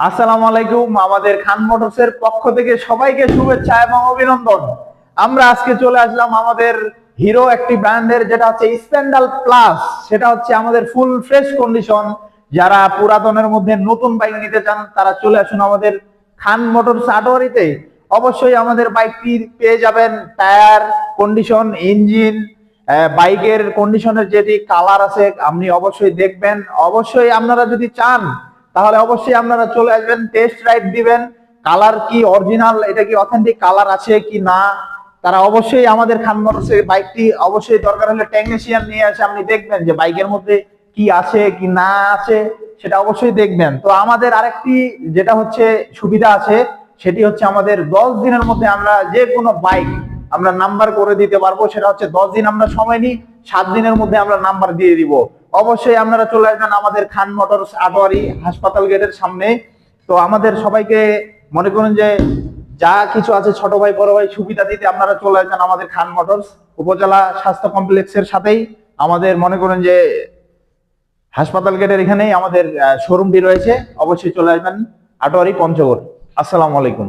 আসসালামু আলাইকুম। আমাদের খান মোটরসের পক্ষ থেকে সবাইকে শুভেচ্ছা এবং অভিনন্দন। আমরা আজকে চলে আসলাম আমাদের হিরো একটি ব্র্যান্ডের, যেটা হচ্ছে স্প্যান্ডাল প্লাস। সেটা হচ্ছে আমাদের ফুল ফ্রেশ কন্ডিশন। যারা পুরাতনের মধ্যে নতুন বাইক নিতে চান তারা চলে আসুন আমাদের খান মোটরস আটোয়ারিতে। অবশ্যই আমাদের বাইকটি পেয়ে যাবেন টায়ার কন্ডিশন, ইঞ্জিন, বাইকের কন্ডিশনের যেটি কালার আছে আপনি অবশ্যই দেখবেন। অবশ্যই আপনারা যদি চান তাহলে অবশ্যই আপনারা চলে আসবেন, টেস্ট রাইড দিবেন। কালার কি অরিজিনাল, এটা কি অথেন্টিক কালার আছে কি না, তারা অবশ্যই আমাদের খান মোটরসের বাইকটি অবশ্যই দরকার হলে টেকনিশিয়ান নিয়ে আসে আপনি দেখবেন যে বাইকের মধ্যে কি আছে কি না আছে, সেটা অবশ্যই দেখবেন। তো আমাদের আরেকটি যেটা হচ্ছে সুবিধা আছে, সেটি হচ্ছে আমাদের 10 দিনের মধ্যে আমরা যে কোনো বাইক আমরা নাম্বার করে দিতে পারবো। সেটা হচ্ছে 10 দিন আমরা সময় নিই, 7 দিনের মধ্যে আমরা নাম্বার দিয়ে দিব। অবশ্যই আপনারা চলে আসবেন আমাদের খান মোটরস আটোয়ারি হাসপাতাল গেটের সামনে। তো আমাদের সবাইকে মনে করুন যে যা কিছু আছে ছোট ভাই বড় ভাই সুবিধা দিতে আপনারা চলে আসবেন আমাদের খান মোটরস উপজেলা স্বাস্থ্য কমপ্লেক্সের সাথেই। আমাদের মনে করেন যে হাসপাতাল গেটের এখানেই আমাদের শোরুমটি রয়েছে। অবশ্যই চলে আসবেন আটোয়ারি পঞ্চগড়। আসসালামু আলাইকুম।